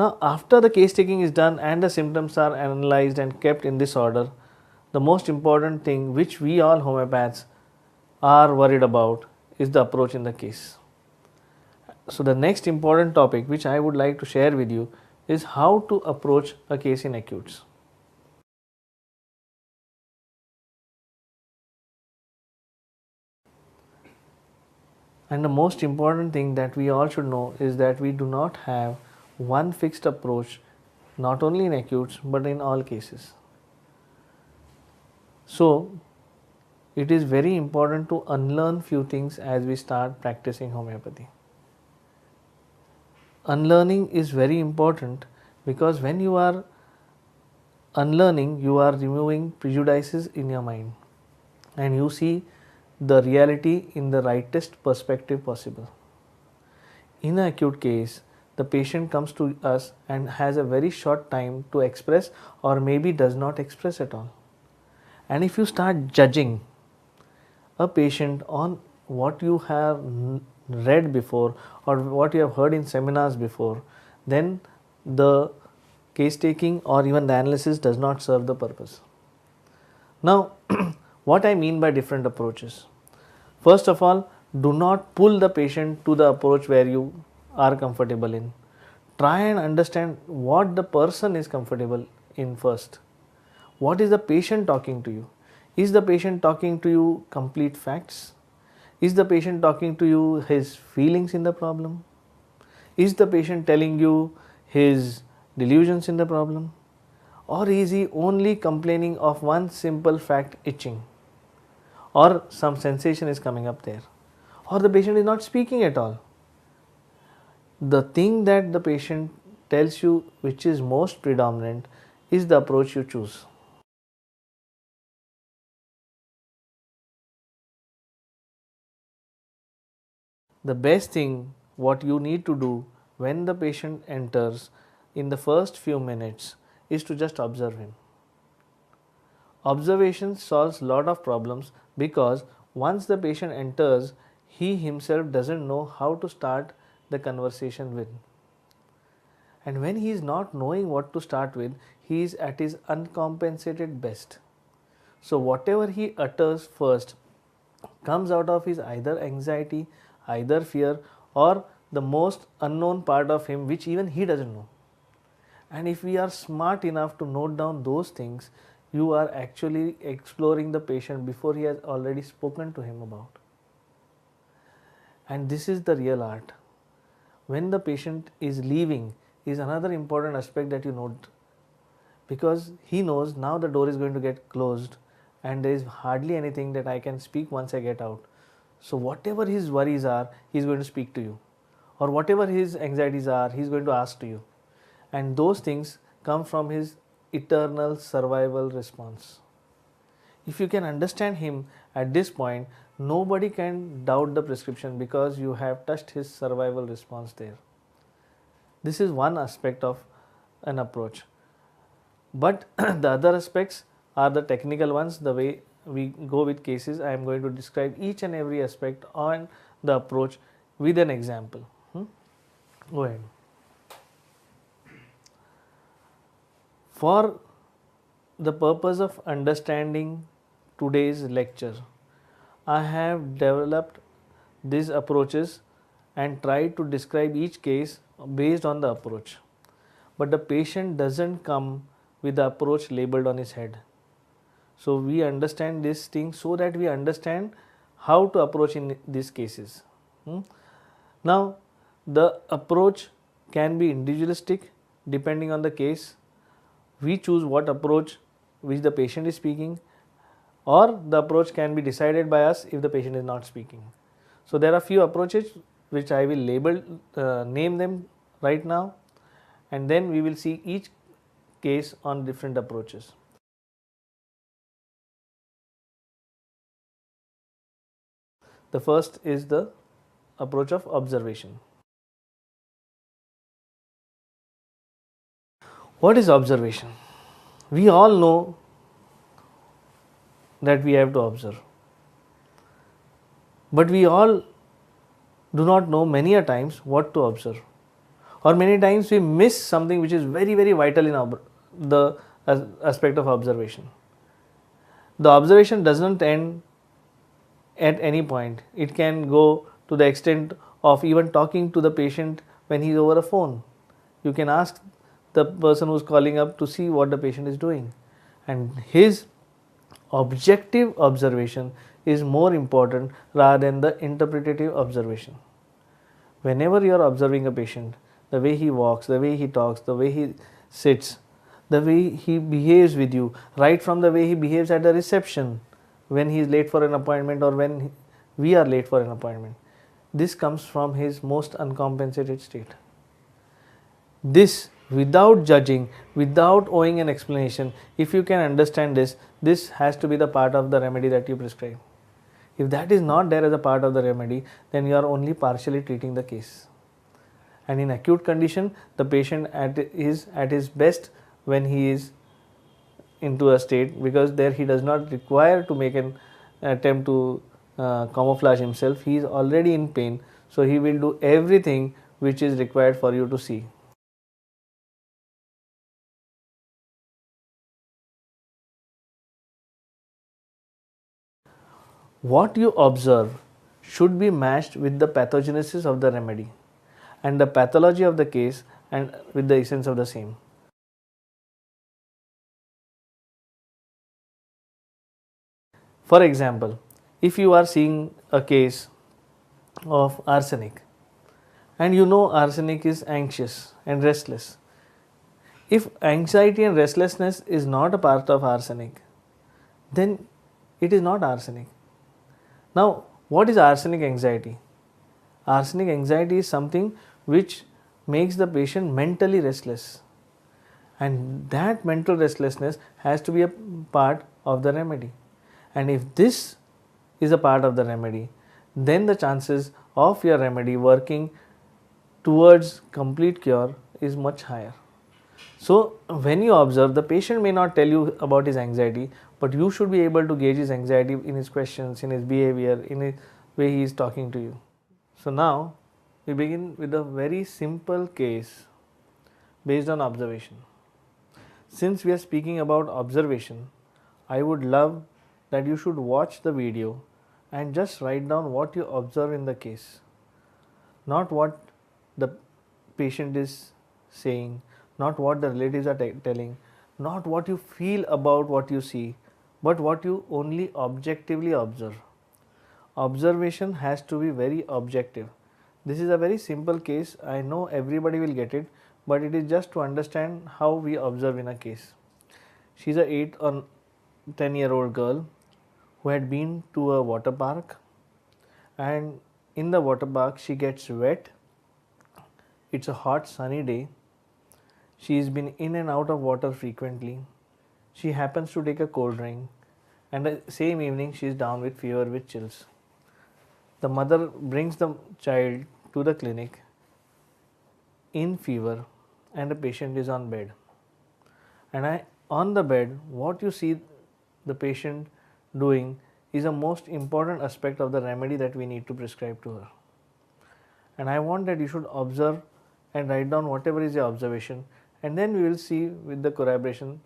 Now, after the case taking is done and the symptoms are analyzed and kept in this order, the most important thing which we all homeopaths are worried about is the approach in the case. So, the next important topic which I would like to share with you is how to approach a case in acutes. And the most important thing that we all should know is that we do not have one fixed approach, not only in acutes but in all cases. So, it is very important to unlearn few things as we start practicing homeopathy. Unlearning is very important because when you are unlearning, you are removing prejudices in your mind and you see the reality in the rightest perspective possible. In an acute case, the patient comes to us and has a very short time to express or maybe does not express at all. And if you start judging a patient on what you have read before or what you have heard in seminars before, then the case taking or even the analysis does not serve the purpose. Now, what I mean by different approaches. First of all, do not pull the patient to the approach where you are comfortable in. Try and understand what the person is comfortable in first. What is the patient talking to you? Is the patient talking to you complete facts? Is the patient talking to you his feelings in the problem? Is the patient telling you his delusions in the problem? Or is he only complaining of one simple fact, itching? Or some sensation is coming up there? Or the patient is not speaking at all? The thing that the patient tells you which is most predominant is the approach you choose. The best thing what you need to do when the patient enters in the first few minutes is to just observe him. Observation solves a lot of problems because once the patient enters, he himself doesn't know how to start the conversation with. And when he is not knowing what to start with, he is at his uncompensated best. So whatever he utters first comes out of his either anxiety, either fear, or the most unknown part of him which even he doesn't know. And if we are smart enough to note down those things, you are actually exploring the patient before he has already spoken to him about. And this is the real art. When the patient is leaving is another important aspect that you note, because he knows now the door is going to get closed and there is hardly anything that I can speak once I get out. So whatever his worries are, he is going to speak to you, or whatever his anxieties are, he is going to ask to you, and those things come from his eternal survival response. If you can understand him at this point, nobody can doubt the prescription because you have touched his survival response there. This is one aspect of an approach. But the other aspects are the technical ones. The way we go with cases, I am going to describe each and every aspect on the approach with an example. Go ahead. For the purpose of understanding today's lecture, I have developed these approaches and tried to describe each case based on the approach. But the patient doesn't come with the approach labeled on his head. So we understand this thing so that we understand how to approach in these cases. Now, the approach can be individualistic depending on the case. We choose what approach which the patient is speaking, or the approach can be decided by us if the patient is not speaking. So there are few approaches which I will name them right now, and then we will see each case on different approaches. The first is the approach of observation. What is observation? We all know that we have to observe, but we all do not know many a times what to observe. or many times we miss something which is very, very vital in the aspect of observation. The observation doesn't end at any point. It can go to the extent of even talking to the patient when he is over a phone. You can ask the person who is calling up to see what the patient is doing, and his objective observation is more important rather than the interpretative observation. Whenever you are observing a patient, the way he walks, the way he talks, the way he sits, the way he behaves with you, right from the way he behaves at the reception when he is late for an appointment or when we are late for an appointment, this comes from his most uncompensated state. This, without judging, without owing an explanation, if you can understand this, this has to be the part of the remedy that you prescribe. If that is not there as a part of the remedy, then you are only partially treating the case. And in acute condition, the patient is at his best when he is into a state, because there he does not require to make an attempt to camouflage himself. He is already in pain, so he will do everything which is required for you to see. What you observe should be matched with the pathogenesis of the remedy and the pathology of the case and with the essence of the same. For example, if you are seeing a case of arsenic and you know arsenic is anxious and restless, if anxiety and restlessness is not a part of arsenic, then it is not arsenic. Now, what is arsenic anxiety? Arsenic anxiety is something which makes the patient mentally restless, and that mental restlessness has to be a part of the remedy. And if this is a part of the remedy, then the chances of your remedy working towards complete cure is much higher. So, when you observe, the patient may not tell you about his anxiety, but you should be able to gauge his anxiety in his questions, in his behavior, in the way he is talking to you. So, now we begin with a very simple case based on observation. Since we are speaking about observation, I would love that you should watch the video and just write down what you observe in the case, not what the patient is saying, not what the relatives are telling, not what you feel about what you see, but what you only objectively observe. Observation has to be very objective. This is a very simple case. I know everybody will get it, but it is just to understand how we observe in a case. She is a 8 or 10-year-old girl who had been to a water park, and in the water park she gets wet. It's a hot sunny day. She has been in and out of water frequently. She happens to take a cold drink, and the same evening she is down with fever with chills. The mother brings the child to the clinic in fever, and the patient is on bed. And on the bed, what you see the patient doing is a most important aspect of the remedy that we need to prescribe to her. And I want that you should observe and write down whatever is your observation, and then we will see with the corroboration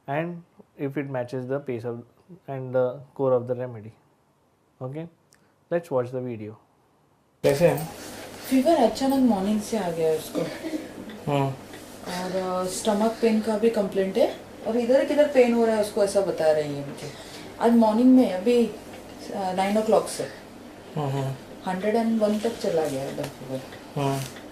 and if it matches the pace of and the core of the remedy. Okay, let's watch the video. कैसे है? Fever अचानक morning से आ गया है उसको, और stomach pain का भी कंप्लेंट है, और इधर किधर पेन हो रहा है उसको, ऐसा बता रही है मुझे। आज मॉर्निंग में अभी 9 o'clock से 101 तक चला गया है फीवर।